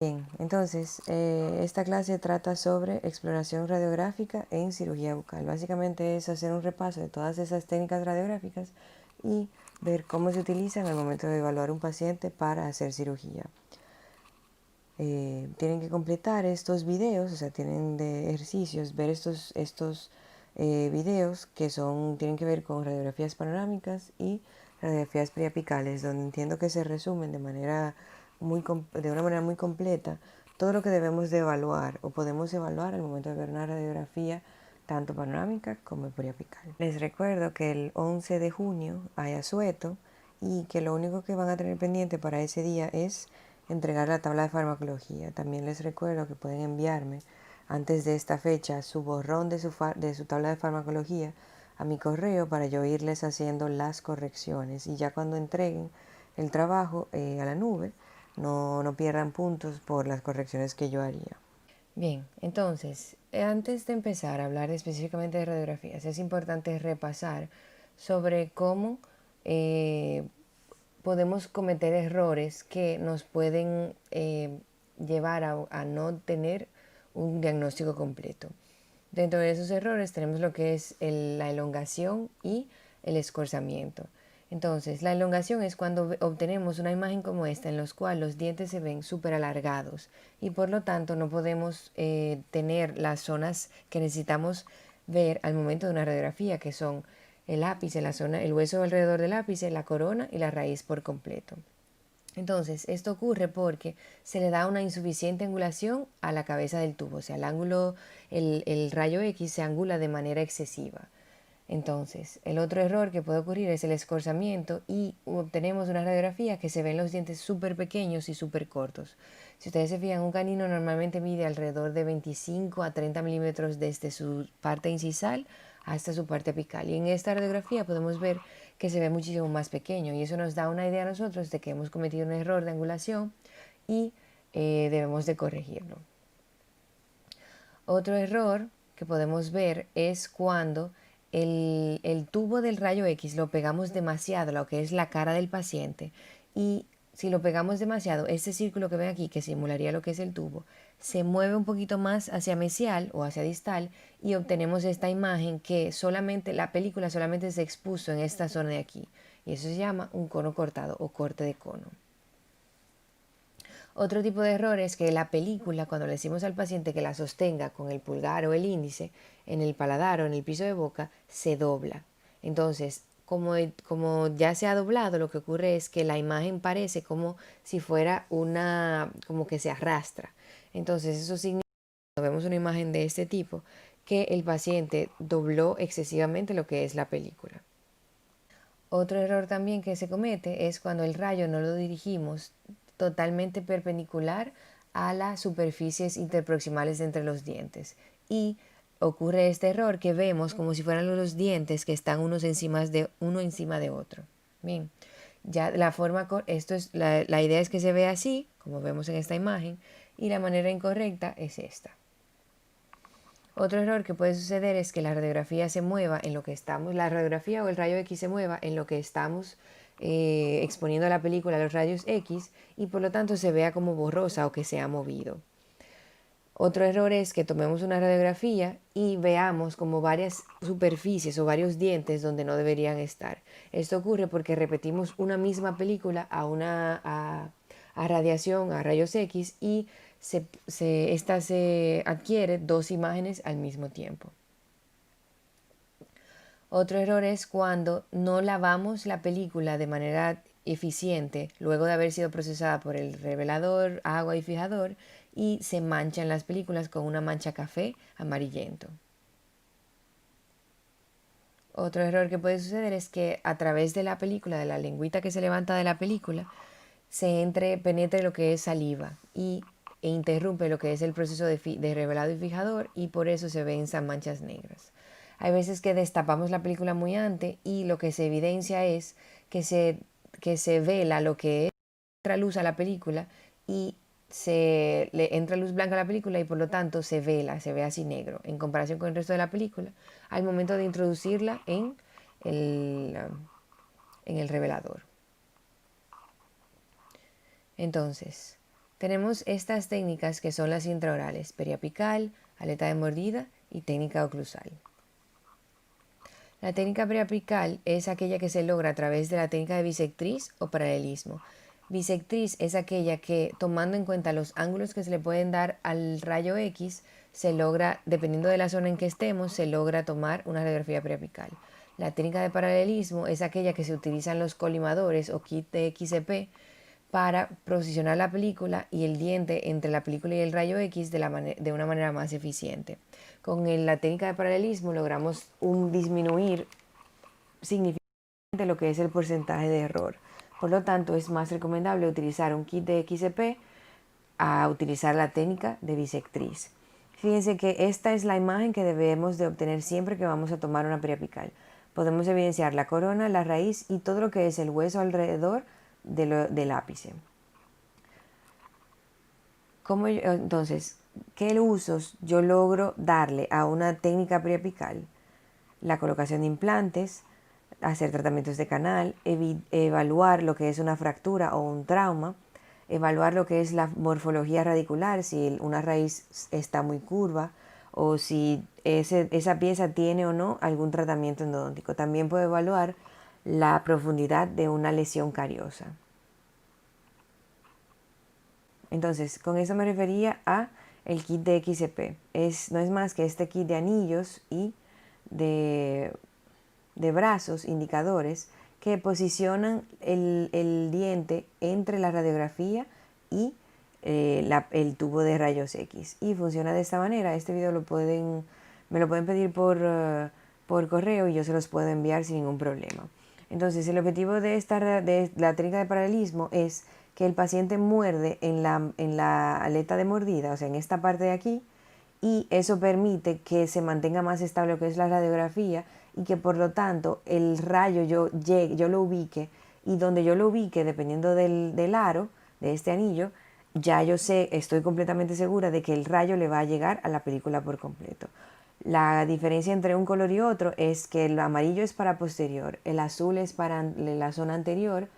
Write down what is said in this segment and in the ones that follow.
Bien, entonces, esta clase trata sobre exploración radiográfica en cirugía bucal. Básicamente es hacer un repaso de todas esas técnicas radiográficas y ver cómo se utilizan al momento de evaluar un paciente para hacer cirugía. Tienen que completar estos videos, o sea, tienen de ejercicios, ver estos videos que tienen que ver con radiografías panorámicas y radiografías periapicales, donde entiendo que se resumen de una manera muy completa todo lo que debemos de evaluar o podemos evaluar al momento de ver una radiografía tanto panorámica como periapical. Les recuerdo que el 11 de junio hay asueto y que lo único que van a tener pendiente para ese día es entregar la tabla de farmacología. También les recuerdo que pueden enviarme antes de esta fecha su borrón de su tabla de farmacología a mi correo para yo irles haciendo las correcciones y ya cuando entreguen el trabajo a la nube no pierdan puntos por las correcciones que yo haría. Bien, entonces, antes de empezar a hablar específicamente de radiografías, es importante repasar sobre cómo podemos cometer errores que nos pueden llevar a no tener un diagnóstico completo. Dentro de esos errores tenemos lo que es la elongación y el escorzamiento. Entonces, la elongación es cuando obtenemos una imagen como esta en la cual los dientes se ven súper alargados y por lo tanto no podemos tener las zonas que necesitamos ver al momento de una radiografía, que son el ápice, el hueso alrededor del ápice, la corona y la raíz por completo. Entonces, esto ocurre porque se le da una insuficiente angulación a la cabeza del tubo, o sea, el rayo X se angula de manera excesiva. Entonces, el otro error que puede ocurrir es el escorzamiento y obtenemos una radiografía que se ven los dientes súper pequeños y súper cortos. Si ustedes se fijan, un canino normalmente mide alrededor de 25 a 30 milímetros desde su parte incisal hasta su parte apical. Y en esta radiografía podemos ver que se ve muchísimo más pequeño y eso nos da una idea a nosotros de que hemos cometido un error de angulación y debemos de corregirlo. Otro error que podemos ver es cuando el tubo del rayo X lo pegamos demasiado a lo que es la cara del paciente y si lo pegamos demasiado, este círculo que ven aquí, que simularía lo que es el tubo, se mueve un poquito más hacia mesial o hacia distal y obtenemos esta imagen que la película solamente se expuso en esta zona de aquí. Y eso se llama un cono cortado o corte de cono. Otro tipo de error es que la película, cuando le decimos al paciente que la sostenga con el pulgar o el índice en el paladar o en el piso de boca, se dobla. Entonces, como ya se ha doblado, lo que ocurre es que la imagen parece como si fuera como que se arrastra. Entonces, eso significa, cuando vemos una imagen de este tipo, que el paciente dobló excesivamente lo que es la película. Otro error también que se comete es cuando el rayo no lo dirigimos totalmente perpendicular a las superficies interproximales entre los dientes. Y ocurre este error que vemos como si fueran los dientes que están uno encima de otro. Bien, ya la idea es que se vea así, como vemos en esta imagen, y la manera incorrecta es esta. Otro error que puede suceder es que la radiografía se mueva en lo que estamos, la radiografía o el rayo X se mueva en lo que estamos exponiendo la película a los rayos X y por lo tanto se vea como borrosa o que se ha movido. Otro error es que tomemos una radiografía y veamos como varias superficies o varios dientes donde no deberían estar. Esto ocurre porque repetimos una misma película a radiación, a rayos X y esta se adquiere dos imágenes al mismo tiempo. Otro error es cuando no lavamos la película de manera eficiente luego de haber sido procesada por el revelador, agua y fijador y se manchan las películas con una mancha café amarillento. Otro error que puede suceder es que a través de la película, de la lengüita que se levanta de la película, penetre lo que es saliva e interrumpe lo que es el proceso de revelado y fijador y por eso se ven esas manchas negras. Hay veces que destapamos la película muy antes y lo que se evidencia es que se vela lo que es entra luz a la película y se le entra luz blanca a la película y por lo tanto se ve así negro en comparación con el resto de la película al momento de introducirla el, en el revelador. Entonces, Tenemos estas técnicas que son las intraorales: periapical, aleta de mordida y técnica oclusal. La técnica periapical es aquella que se logra a través de la técnica de bisectriz o paralelismo. Bisectriz es aquella que, tomando en cuenta los ángulos que se le pueden dar al rayo X, se logra, dependiendo de la zona en que estemos, se logra tomar una radiografía periapical. La técnica de paralelismo es aquella que se utilizan los colimadores o kit de XCP para posicionar la película y el diente entre la película y el rayo X de una manera más eficiente. Con la técnica de paralelismo logramos disminuir significativamente lo que es el porcentaje de error. Por lo tanto, es más recomendable utilizar un kit de XCP a utilizar la técnica de bisectriz. Fíjense que esta es la imagen que debemos de obtener siempre que vamos a tomar una periapical. Podemos evidenciar la corona, la raíz y todo lo que es el hueso alrededor del ápice. Entonces, ¿qué usos yo logro darle a una técnica periapical? La colocación de implantes, hacer tratamientos de canal, evaluar lo que es una fractura o un trauma, evaluar lo que es la morfología radicular, si una raíz está muy curva o si esa pieza tiene o no algún tratamiento endodóntico. También puedo evaluar la profundidad de una lesión cariosa. Entonces, con eso me refería a el kit de XCP. No es más que este kit de anillos y de brazos indicadores que posicionan el diente entre la radiografía y el tubo de rayos X. Y funciona de esta manera. Este video me lo pueden pedir por correo y yo se los puedo enviar sin ningún problema. Entonces, el objetivo de la técnica de paralelismo es que el paciente muerde en la aleta de mordida, o sea, en esta parte de aquí, y eso permite que se mantenga más estable lo que es la radiografía y que por lo tanto el rayo yo lo ubique, y donde yo lo ubique, dependiendo del aro de este anillo, ya yo estoy completamente segura de que el rayo le va a llegar a la película por completo. La diferencia entre un color y otro es que el amarillo es para posterior, el azul es para la zona anterior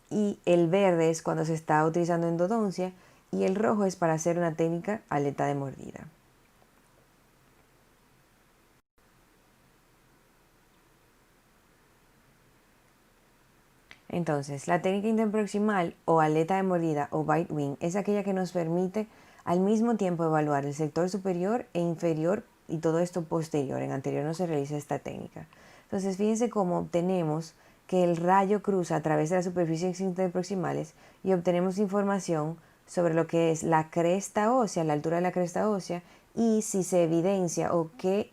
y el verde es cuando se está utilizando endodoncia y el rojo es para hacer una técnica aleta de mordida. Entonces, la técnica interproximal o aleta de mordida o bite wing es aquella que nos permite al mismo tiempo evaluar el sector superior e inferior y todo esto posterior. En anterior no se realiza esta técnica. Entonces, fíjense cómo obtenemos que el rayo cruza a través de las superficies interproximales y obtenemos información sobre lo que es la cresta ósea, la altura de la cresta ósea y si se evidencia o qué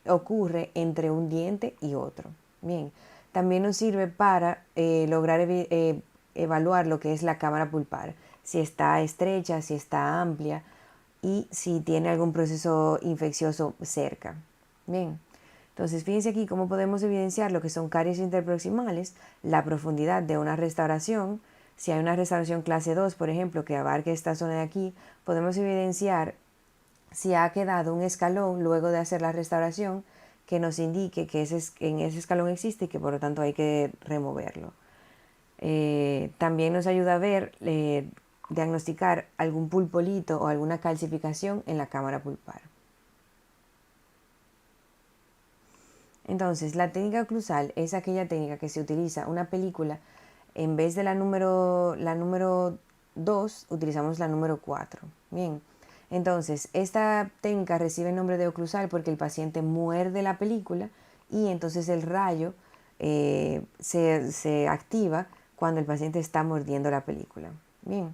ocurre entre un diente y otro. Bien, también nos sirve para lograr evaluar lo que es la cámara pulpar, si está estrecha, si está amplia y si tiene algún proceso infeccioso cerca. Bien, entonces fíjense aquí cómo podemos evidenciar lo que son caries interproximales, la profundidad de una restauración. Si hay una restauración clase 2, por ejemplo, que abarque esta zona de aquí, podemos evidenciar si ha quedado un escalón luego de hacer la restauración que nos indique que en ese escalón existe y que por lo tanto hay que removerlo. También nos ayuda a ver, diagnosticar algún pulpolito o alguna calcificación en la cámara pulpar. Entonces, la técnica oclusal es aquella técnica que se utiliza una película, en vez de la número 2, utilizamos la número 4. Bien, entonces, esta técnica recibe el nombre de oclusal porque el paciente muerde la película y entonces el rayo se activa cuando el paciente está mordiendo la película. Bien,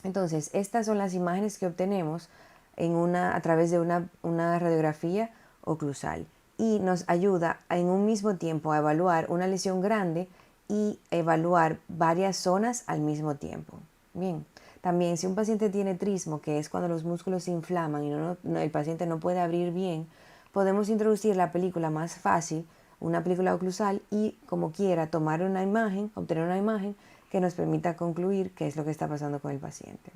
entonces, estas son las imágenes que obtenemos a través de una radiografía oclusal y nos ayuda en un mismo tiempo a evaluar una lesión grande y evaluar varias zonas al mismo tiempo. Bien, también si un paciente tiene trismo, que es cuando los músculos se inflaman y el paciente no puede abrir bien, podemos introducir la película más fácil, una película oclusal, y como quiera tomar una imagen, obtener una imagen que nos permita concluir qué es lo que está pasando con el paciente.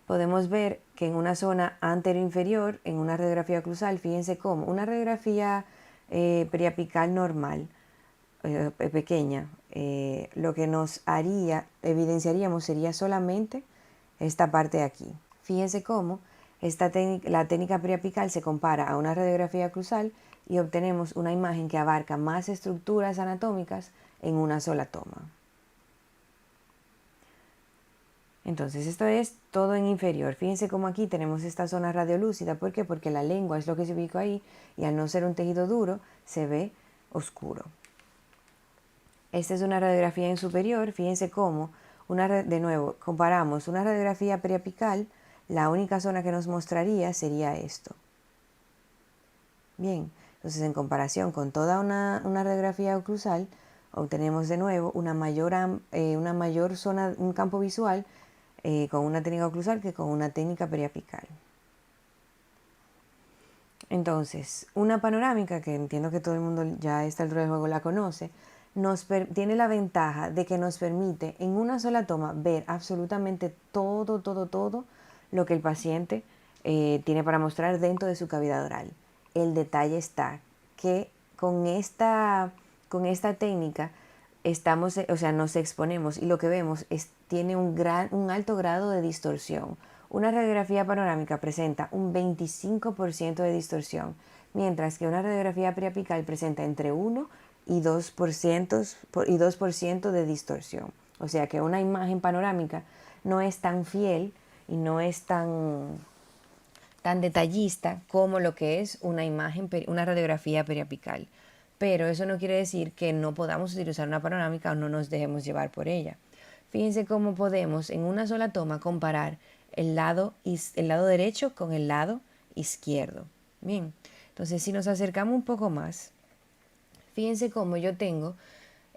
Podemos ver que en una zona anteroinferior, en una radiografía oclusal, fíjense cómo una radiografía periapical normal, pequeña, lo que nos evidenciaríamos sería solamente esta parte de aquí. Fíjense cómo la técnica periapical se compara a una radiografía cruzal y obtenemos una imagen que abarca más estructuras anatómicas en una sola toma. Entonces esto es todo en inferior. Fíjense cómo aquí tenemos esta zona radiolúcida. ¿Por qué? Porque la lengua es lo que se ubica ahí y al no ser un tejido duro se ve oscuro. Esta es una radiografía en superior. Fíjense cómo, de nuevo, comparamos una radiografía periapical. La única zona que nos mostraría sería esto. Bien, entonces en comparación con toda una radiografía oclusal, obtenemos de nuevo una mayor zona, un campo visual con una técnica oclusal que con una técnica periapical. Entonces, una panorámica, que entiendo que todo el mundo ya a esta altura del juego la conoce, tiene la ventaja de que nos permite en una sola toma ver absolutamente todo lo que el paciente tiene para mostrar dentro de su cavidad oral. El detalle está que con esta técnica nos exponemos y lo que vemos tiene un alto grado de distorsión. Una radiografía panorámica presenta un 25% de distorsión, mientras que una radiografía periapical presenta entre 1 y 2% de distorsión. O sea que una imagen panorámica no es tan fiel y no es tan detallista como lo que es una radiografía periapical. Pero eso no quiere decir que no podamos utilizar una panorámica o no nos dejemos llevar por ella. Fíjense cómo podemos en una sola toma comparar el lado derecho con el lado izquierdo. Bien, entonces si nos acercamos un poco más, fíjense cómo yo tengo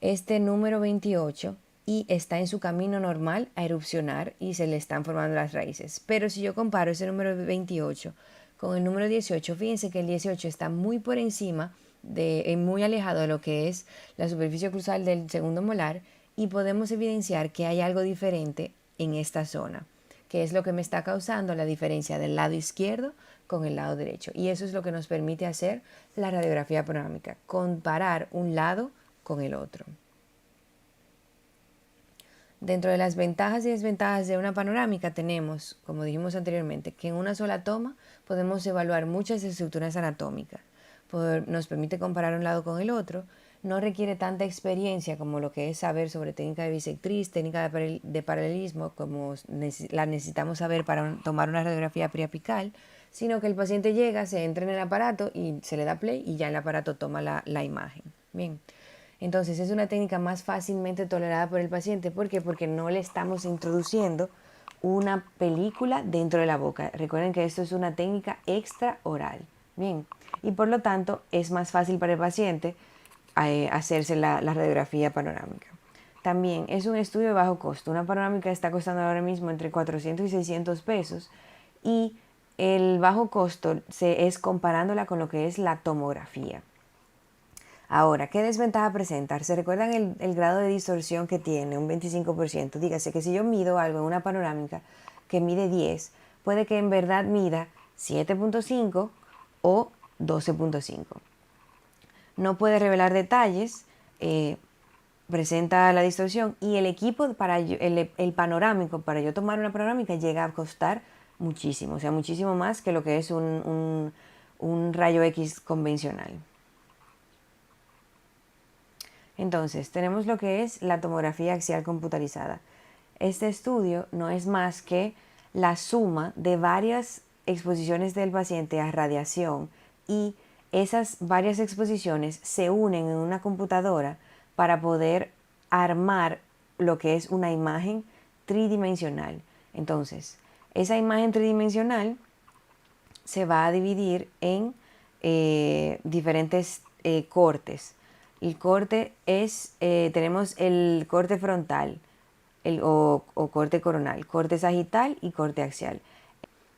este número 28 y está en su camino normal a erupcionar y se le están formando las raíces. Pero si yo comparo ese número 28 con el número 18, fíjense que el 18 está muy por encima, muy alejado de lo que es la superficie oclusal del segundo molar, y podemos evidenciar que hay algo diferente en esta zona, que es lo que me está causando la diferencia del lado izquierdo con el lado derecho. Y eso es lo que nos permite hacer la radiografía panorámica, comparar un lado con el otro. Dentro de las ventajas y desventajas de una panorámica tenemos, como dijimos anteriormente, que en una sola toma podemos evaluar muchas estructuras anatómicas. Nos permite comparar un lado con el otro. No requiere tanta experiencia como lo que es saber sobre técnica de bisectriz, técnica de paralelismo, como la necesitamos saber para tomar una radiografía periapical, sino que el paciente llega, se entra en el aparato y se le da play y ya el aparato toma la imagen. Bien. Entonces es una técnica más fácilmente tolerada por el paciente. ¿Por qué? Porque no le estamos introduciendo una película dentro de la boca. Recuerden que esto es una técnica extraoral. Bien, y por lo tanto es más fácil para el paciente hacerse la radiografía panorámica. También es un estudio de bajo costo. Una panorámica está costando ahora mismo entre 400 y 600 pesos y el bajo costo es comparándola con lo que es la tomografía. Ahora, ¿qué desventaja presenta? ¿Se recuerdan el grado de distorsión que tiene? Un 25%. Dígase que si yo mido algo en una panorámica que mide 10, puede que en verdad mida 7.5 o 12.5. No puede revelar detalles, presenta la distorsión, y el equipo el panorámico, para yo tomar una panorámica, llega a costar muchísimo, o sea, muchísimo más que lo que es un rayo X convencional. Entonces, tenemos lo que es la tomografía axial computarizada. Este estudio no es más que la suma de varias exposiciones del paciente a radiación, y esas varias exposiciones se unen en una computadora para poder armar lo que es una imagen tridimensional. Entonces, esa imagen tridimensional se va a dividir en diferentes cortes. El corte tenemos el corte frontal o corte coronal, corte sagital y corte axial.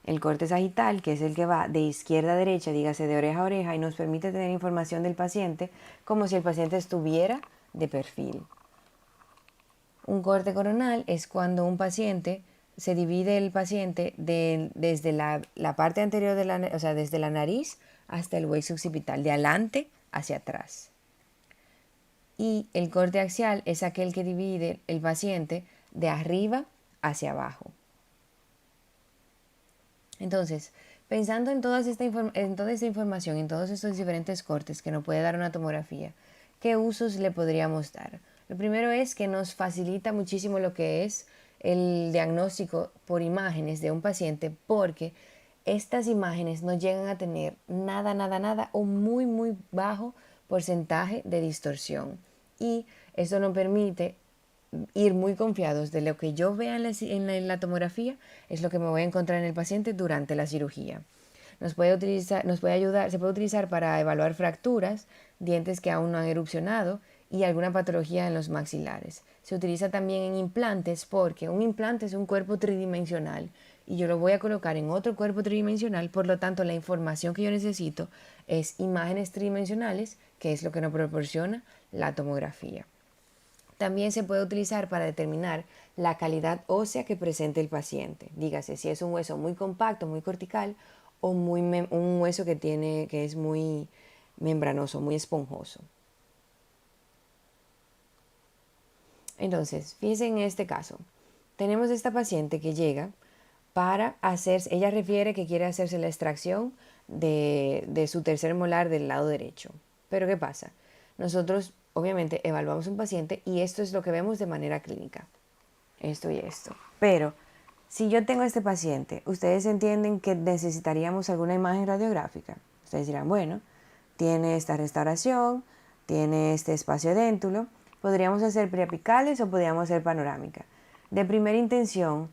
El corte sagital, que es el que va de izquierda a derecha, dígase de oreja a oreja, y nos permite tener información del paciente como si el paciente estuviera de perfil. Un corte coronal es cuando se divide el paciente desde la parte anterior o sea, desde la nariz hasta el hueso occipital, de adelante hacia atrás. y el corte axial es aquel que divide el paciente de arriba hacia abajo. Entonces, pensando en toda esta información, en todos estos diferentes cortes que nos puede dar una tomografía, ¿qué usos le podríamos dar? Lo primero es que nos facilita muchísimo lo que es el diagnóstico por imágenes de un paciente, porque estas imágenes no llegan a tener nada o muy bajo porcentaje de distorsión. Y esto nos permite ir muy confiados de lo que yo vea en la tomografía es lo que me voy a encontrar en el paciente durante la cirugía. Se puede utilizar para evaluar fracturas, dientes que aún no han erupcionado y alguna patología en los maxilares. Se utiliza también en implantes porque un implante es un cuerpo tridimensional y yo lo voy a colocar en otro cuerpo tridimensional, por lo tanto la información que yo necesito es imágenes tridimensionales, que es lo que nos proporciona la tomografía. También se puede utilizar para determinar la calidad ósea que presente el paciente. Dígase si es un hueso muy compacto, muy cortical o un hueso que es muy membranoso, muy esponjoso. Entonces, fíjense en este caso. Tenemos esta paciente que llega para hacerse, ella refiere que quiere hacerse la extracción de su tercer molar del lado derecho. Pero ¿qué pasa? Nosotros obviamente evaluamos un paciente y esto es lo que vemos de manera clínica. Esto y esto. Pero si yo tengo a este paciente, ustedes entienden que necesitaríamos alguna imagen radiográfica. Ustedes dirán, bueno, tiene esta restauración, tiene este espacio déntulo, podríamos hacer preapicales o podríamos hacer panorámica. De primera intención,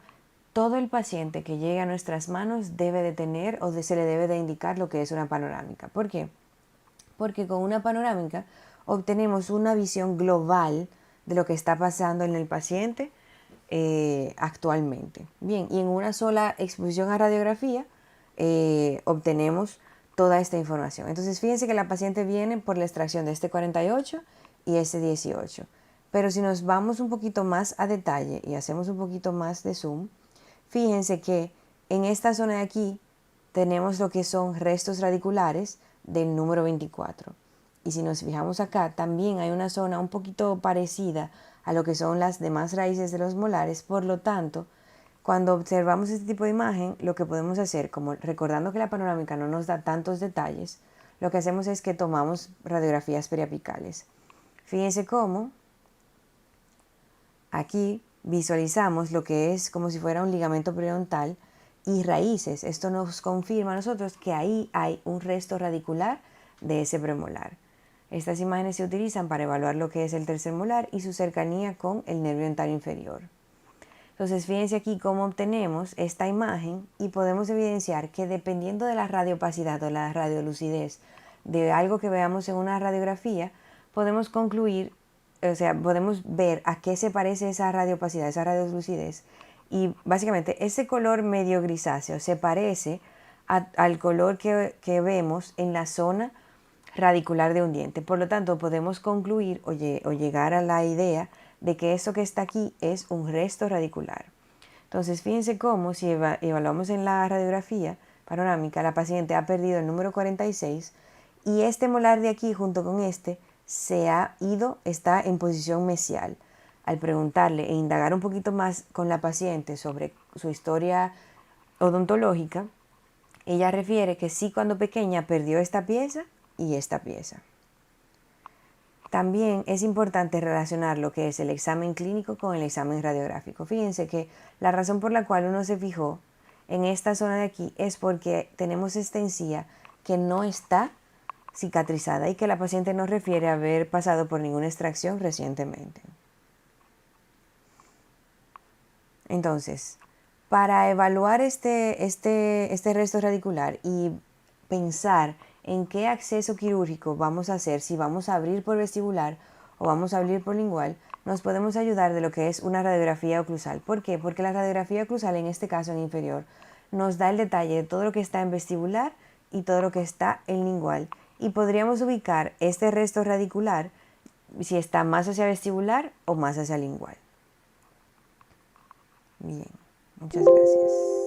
todo el paciente que llegue a nuestras manos debe de tener se le debe de indicar lo que es una panorámica. ¿Por qué? Porque con una panorámica obtenemos una visión global de lo que está pasando en el paciente actualmente. Bien, y en una sola exposición a radiografía obtenemos toda esta información. Entonces, fíjense que la paciente viene por la extracción de este 48 y este 18. Pero si nos vamos un poquito más a detalle y hacemos un poquito más de zoom, fíjense que en esta zona de aquí tenemos lo que son restos radiculares del número 24. Y si nos fijamos acá, también hay una zona un poquito parecida a lo que son las demás raíces de los molares. Por lo tanto, cuando observamos este tipo de imagen, lo que podemos hacer, como recordando que la panorámica no nos da tantos detalles, lo que hacemos es que tomamos radiografías periapicales. Fíjense cómo aquí visualizamos lo que es como si fuera un ligamento periodontal y raíces. Esto nos confirma a nosotros que ahí hay un resto radicular de ese premolar. Estas imágenes se utilizan para evaluar lo que es el tercer molar y su cercanía con el nervio dentario inferior. Entonces, fíjense aquí cómo obtenemos esta imagen y podemos evidenciar que dependiendo de la radiopacidad o la radiolucidez de algo que veamos en una radiografía, podemos concluir, podemos ver a qué se parece esa radiopacidad, esa radiolucidez. Y básicamente ese color medio grisáceo se parece al color que vemos en la zona radicular de un diente. Por lo tanto, podemos concluir o llegar a la idea de que eso que está aquí es un resto radicular. Entonces, fíjense cómo si evaluamos en la radiografía panorámica, la paciente ha perdido el número 46 y este molar de aquí junto con este está en posición mesial. Al preguntarle e indagar un poquito más con la paciente sobre su historia odontológica, ella refiere que sí, cuando pequeña perdió esta pieza y esta pieza. También es importante relacionar lo que es el examen clínico con el examen radiográfico. Fíjense que la razón por la cual uno se fijó en esta zona de aquí es porque tenemos esta encía que no está cicatrizada y que la paciente no refiere haber pasado por ninguna extracción recientemente. Entonces, para evaluar este resto radicular y pensar en qué acceso quirúrgico vamos a hacer, si vamos a abrir por vestibular o vamos a abrir por lingual, nos podemos ayudar de lo que es una radiografía oclusal. ¿Por qué? Porque la radiografía oclusal, en este caso en inferior, nos da el detalle de todo lo que está en vestibular y todo lo que está en lingual. Y podríamos ubicar este resto radicular si está más hacia vestibular o más hacia lingual. Bien, muchas gracias.